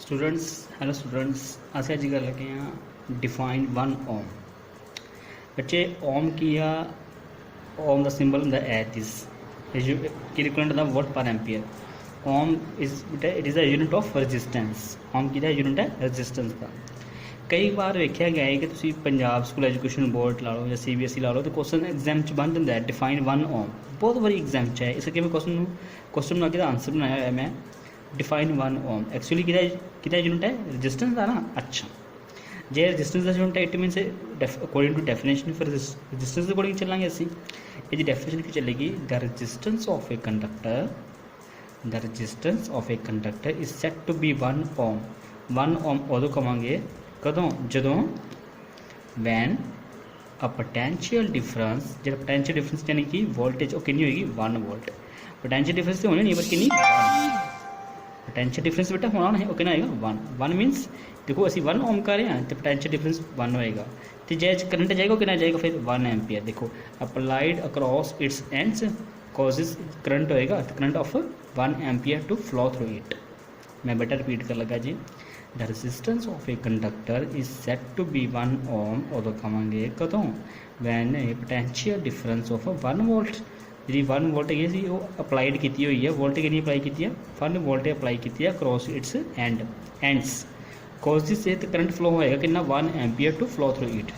Students hello students अस अज गल लगे हैं डिफाइन वन ओम बच्चे ओम की आ ओम का सिंबल होंगे it is equivalent the volt per ampere ohm it is a unit of resistance ohm की यूनिट है रजिस्टेंस का कई बार वेख्या गया है कि तुसी पंजाब स्कूल एजुकेशन बोर्ड ला लो या CBSE ला लो तो क्वेश्चन एग्जाम च बन जाता है डिफाइन वन ओम बहुत बारी एग्जाम च है इस करके मैं क्वेश्चन बना के आंसर बनाया है मैं डिफाइन वन ओम एक्चुअली कि यूनिट है रजिस्टेंस का ना अच्छा जे रजिस्टेंस का यूनिट है it means according to definition फिर रजिस्टेंस के अकॉर्डिंग चलेंगे असी ये डेफिनेशन की चलेगी the resistance of a conductor is set to be one ohm उदों कहांगे कदों जदों वैन अ पोटेंशियल डिफरेंस जो पोटेंशियल डिफरेंस यानी कि वोल्टेज वो कितनी होगी 1 वोल्ट पोटेंशियल डिफरेंस तो होनी नहीं पर कितनी पोटेंशियल डिफरेंस बेटा होना नहीं वो कितना आएगा 1 मीनस देखो असी 1 ओम कर रहे हैं तो पोटेंशियल डिफरेंस 1 होएगा तो जै करंट जाएगा कितना जाएगा फिर 1 एम्पीयर देखो applied across its ends causes current होएगा तो current of 1 ampere to flow through it मैं बेटा रिपीट कर लगा जी the resistance of a conductor is set to be 1 ohm उदों कहांगे कदों when a potential difference of 1 volt जी 1 वोल्ट है वो अपलाइड की हुई है वोल्टेज नहीं अपलाई की है 1 वोल्ट अपलाई की है क्रॉस इट्स एंड्स कॉज से तो करंट फ्लो होएगा कि 1 ampere to flow through it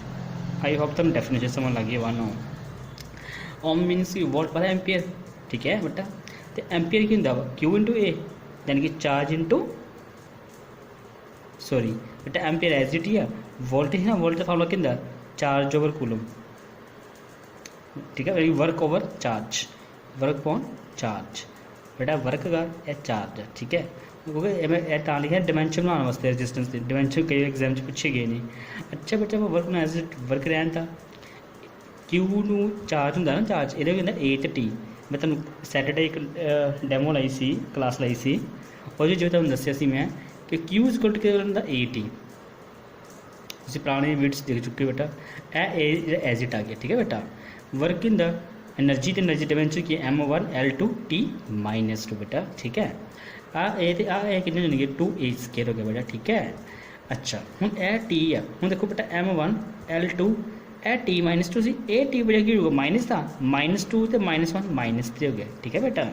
I hope तुम डेफिनेशन समझ लगी 1 ओम मीनस वोल्ट पर एम्पीयर ठीक है बेटा तो एम्पीयर की होंगे क्यू इंटू ए यानी कि चार्ज इंटू सॉरी बेटा एम्पीयर एज इट ही है वोल्ट है ना वोल्ट का फॉर्मूला किंदा चार्ज ओवर कूलम ठीक है work over charge work upon charge बेटा वर्क का यह चार्ज है ठीक है क्योंकि मैं ता लिखा डिमेंशन बनाने वास्ते रजिस्टेंस की डिमेंशन कई एग्जाम पूछे गए नहीं अच्छा बच्चा मैं वर्क एज वर्क रहन था क्यू नू चार्ज होंगे ना चार्ज ये होंगे ए तो टी मैं तुम सैटरडे एक डैमो लाई सी क्लास लाई सी और जो तुम दसिया सी मैं कि Q is equal to A T तुम पुराने वीडियोस देख चुके बेटा ए एज इट आ गया ठीक है बेटा वर्क इन द एनर्जी तो एनर्जी डिमेंशन की M1L2T -2 बेटा ठीक है आ कितने होंगे 2A² हो गया बेटा ठीक है अच्छा हूँ ए टी है हूँ देखो बेटा M1L2 A T -2 C A T बजा की होगा माइनस था -2 तो -1 -3 हो गया ठीक है बेटा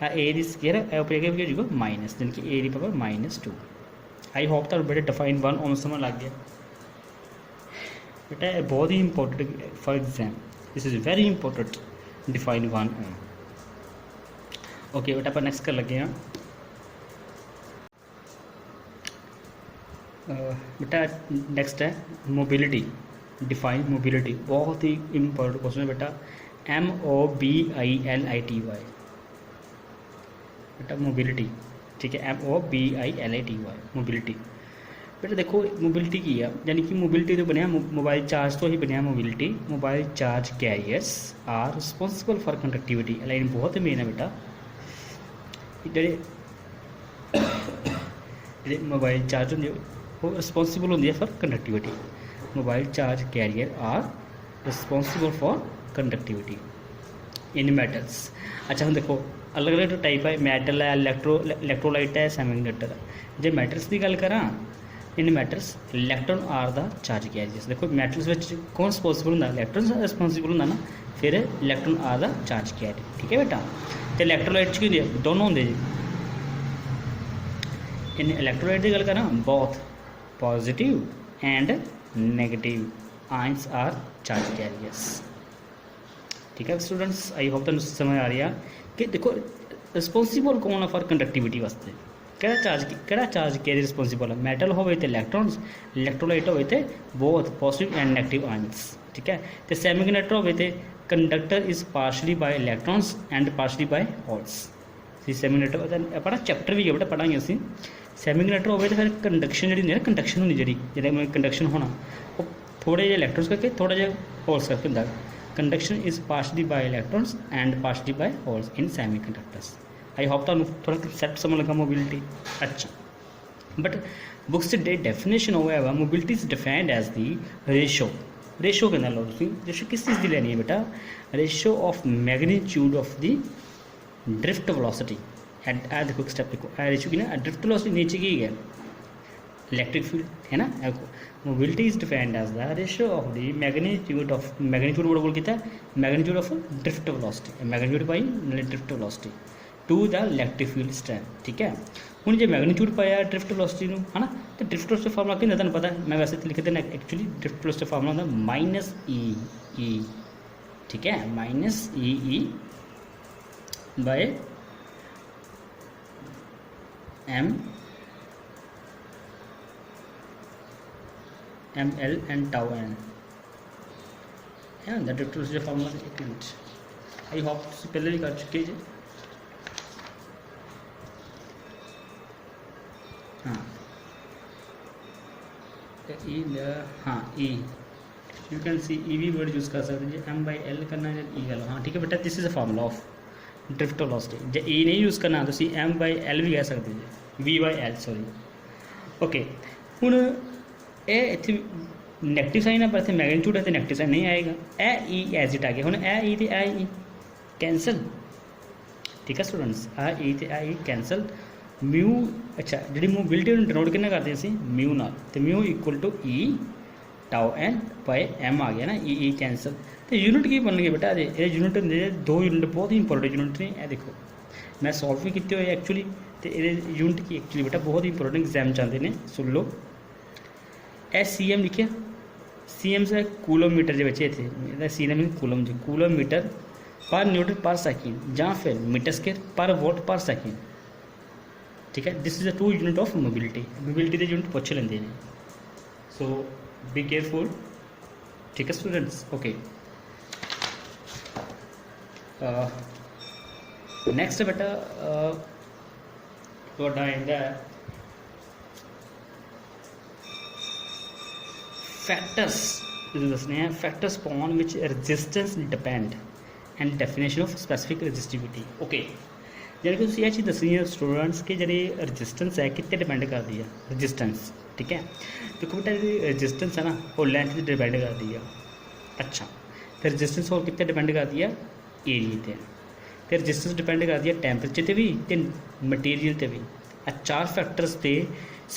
ए दी स्केयर है होगा माइनस यानी कि ए दी पावर -2 आई होप तो बेटा डिफाइन 1 ओम समझ लग गया बेटा बहुत ही important for exam this is very important define 1 ohm okay बेटा अपन नेक्स्ट कर लगे हैं बेटा नेक्स्ट है मोबिलिटी डिफाइन मोबिलिटी बहुत ही इंपॉर्टेंट क्वेश्चन है बेटा MOBILITY बेटा मोबिलिटी ठीक है MOBILITY मोबिलिटी बेटा देखो मोबिलिटी की है यानी कि मोबिलिटी तो बनया मोबाइल चार्ज तो ही बनया mobile charge carriers are responsible for conductivity line बहुत मेन है बेटा जे मोबाइल चार्ज होंगे वो रिस्पोंसिबल होंगे for conductivity mobile charge carrier are responsible for conductivity in metals अच्छा हम देखो अलग अलग टाइप है मैटल है इलेक्ट्रोलाइट है सेमीकंडक्टर है जो मैटल्स की गल करा in metals electron are the charge carriers देखो मैटल्स कौन रिस्पोंसिबल होंगे इलैक्ट्रॉन रिस्पोंसिबल होंगे ना फिर electron are the charge carrier ठीक है बेटा तो इलैक्ट्रोलाइट की होंगे दोनों होंगे जी इन इलैक्ट्रोलाइट की गल करा both positive and negative ions are charge carriers ठीक है स्टूडेंट्स आई होप तुम समझ आ रही है कि देखो रिस्पोंसिबल कौन है फॉर कंडक्टिविटी वास्ते केड़ा चार्ज कैरियर रिस्पोंसिबल है मैटल हो इलैक्ट्रॉन्स इलैक्ट्रोलाइट हो both positive and negative ions ठीक है तो सेमीकंडक्टर हो conductor is partially by electrons and partially by holes semiconductor अपना चैप्टर भी है बेटा पढ़ांगे असी सेमीकंडक्टर हो फिर कंडक्शन जी होंगी कंडक्शन होनी जी कंडक्शन होना वो थोड़े जे इलैक्ट्रॉन्स करके थोड़ा जहा होल्स करके होंगे conduction is partially by electrons and partially by holes in semiconductors I hope तो थोड़ा कंसैप्ट समझ लगा मोबिलिटी अच्छा बट बुक्स डे डेफिनेशन होगा mobility is defined as the ratio कहना लो रेशो किस चीज़ की लेनी है बेटा ratio of magnitude of the drift velocity देखो स्टेप देखो रेशो की ना ड्रिफ्ट वेलोसिटी नीचे की है इलैक्ट्रिक फील्ड है ना। Mobility is defined as the ratio of the magnitude board बोल किया magnitude of drift velocity magnitude by drift velocity to the electric field strength. ठीक है हूँ जो मैग्नीट्यूड पाया ड्रिफ्ट वेलोसिटी है ना तो ड्रिफ्ट वेलोसिटी फार्मूला कि तुम पता मैं वैसे तो लिख देना एक्चुअली ड्रिफ्ट वेलोसिटी फार्मूला होता माइनस ई ठीक है minus E by M L and tau N है ना ड्रिफ्ट वेलोसिटी फार्मूला। एक मिनट आई होप पहले भी कर चुके जी। हाँ हाँ ई यू कैन सी ई भी वर्ड यूज़ कर सकते हैं एम बाई एल करना है ई गल हाँ ठीक है बेटा this is a formula of drift velocity जे ई नहीं यूज़ करना तो एम बाई एल भी कह सकते हैं V by L sorry okay हूँ ये इतने नैगेटिव साइन है पर इतने मैग्नीट्यूड है तो नैगेटिव साइन नहीं आएगा ए ई एज इट आ गया हूँ ए ई तो ए ई कैंसल ठीक है स्टूडेंट्स आ ई तो ए ई कैंसल म्यू अच्छा जी मोबिलिटी डिनोट कितना करते हैं म्यू नाल तो mu equal to e tau n by m आ गया ना ई कैंसल तो यूनिट की बन गई बेटा ये यूनिट दो यूनिट बहुत ही इंपोर्टेंट यूनिट ने यह देखो मैं सॉल्व भी किए हुए एक्चुअली तो ये यूनिट की एक्चुअली बेटा बहुत ही इंपोर्टेंट एग्जाम चाहते हैं सुन लो ए सी एम लिखिया सी एम से कूलोमीटर के बच्चे थे सी एम कूलम जो कूलोमीटर पर न्यूटन पर सेकेंड या फिर मीटर स्क्वायर पर वोट पर सेकेंड ठीक है this is a to unit of mobility के यूनिट पूछ लेंगे हैं सो बी केयरफुल ठीक है स्टूडेंट्स ओके नैक्सट बेटा थोड़ा आंदा फैक्टर्स दसने हैं factors upon which resistance depend and definition of specific resistivity okay यानी कि तुम यह चीज़ दसनी है स्टूडेंट्स कि जी रजिस्टेंस है कितने डिपेंड करती है रजिस्टेंस ठीक है देखो बेटा जी रजिस्टेंस है ना वो लेंथ पर डिपेंड करती है अच्छा तो रजिस्टेंस और कितने डिपेंड करती है एरिए ते रजिस्टेंस डिपेंड करती है टैंपरेचर से भी तो मटीरियल से भी चार फैक्टर्स से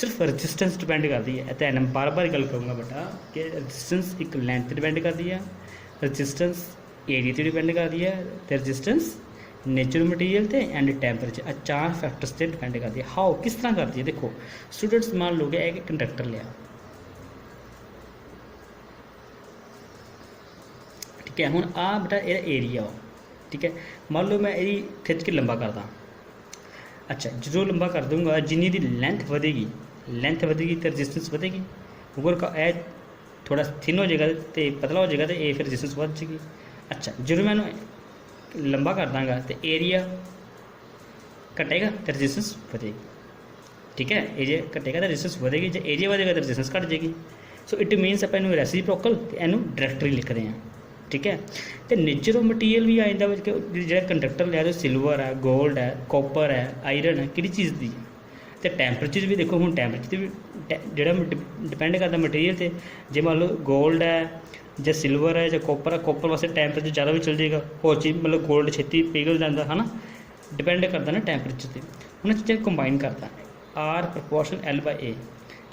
सिर्फ रजिस्टेंस डिपेंड करती है तो मैं बार बार गल करूँगा बेटा कि रजिस्टेंस एक लेंथ डिपेंड करती है रजिस्टेंस एरिए से डिपेंड करती है तो रजिस्टेंस नेचुरल मटीरियल थे एंड टैंपरेचर चार फैक्टर्स से डिपेंड करती है हाउ किस तरह करती है देखो स्टूडेंट्स मान लो एक कंडक्टर लिया ठीक है हूँ आ बेटा ये एरिया ठीक है मान लो मैं यही खिंच के लंबा करदा अच्छा जो लंबा कर दूंगा जिन्नी दी लेंथ बढ़ेगी तो रजिस्टेंस बढ़ेगी अगर का ए थोड़ा थिन हो जाएगा तो पतला हो जाएगा तो ये फिर रजिस्टेंस बढ़ जाएगी अच्छा जो मैं लंबा कर दाँगा तो एरिया घटेगा तो रजिस्टेंस बढ़ेगी ठीक है एरिया घटेगा तो रजिस्टेंस बढ़ेगी जो एरिया बढ़ेगा तो रजिस्टेंस घट जाएगी सो इट मीनस आप इनू रेसिप्रोकल तो इनू डायरेक्टली लिख रहे हैं ठीक है तो नेचर ऑफ मटीरियल भी आ जाता जो कंडक्टर लिया तो सिल्वर है गोल्ड है कॉपर है आयरन है कि चीज़ की तो टैंपरेचर भी देखो हूँ टैंपरेचर भी जो डिपेंड करता मटीरियल से जो मान लो गोल्ड है जो सिल्वर है जो कॉपर वास्ते टैंपरेचर ज़्यादा भी चल जाएगा और चीज़ मतलब गोल्ड छेती पिघल जाता है ना डिपेंड करता ना टैंपरेचर से उन्हें चीज़ें कंबाइन करता आर प्रपोर्शन एल बाय ए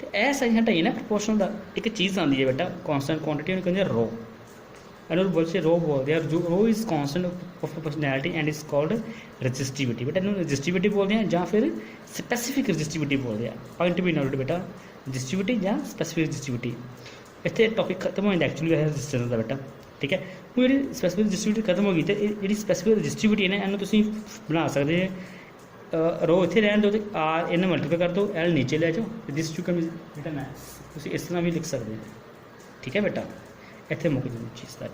तो यह सारी हटाइए ना प्रपोर्शन का एक चीज़ आती है बेटा कॉन्सटेंट क्वांटिटी उन्हें कहते हैं रो एंड बोल से रो बोलते हैं जो rho is constant of proportionality and is called resistivity बेटा इन्होंने रजिस्टिविटी बोलते हैं या फिर स्पैसिफिक रजिस्टिविटी बोलते हैं पॉइंट भी नोट बेटा रजिस्टिविटी या स्पैसिफिक रजिस्टिविटी इतने टॉपिक खत्म हो जाता एक्चुअली रजिस्टेंस का बेटा ठीक है वो जी स्पैसिफिक रजिस्टिविटी खत्म हो गई तो जी स्पैसिफिक रजिस्टिविटी है ना इन्होंने तुम बना सकते हैं रो इतने रहन दो तो आर इन्हें मल्टीप्लाई कर दो एल नीचे ले जाओ रजिस्टिव का बेटा मैं इस तरह भी लिख सकते हैं ठीक है बेटा इतने मुक चीज़ का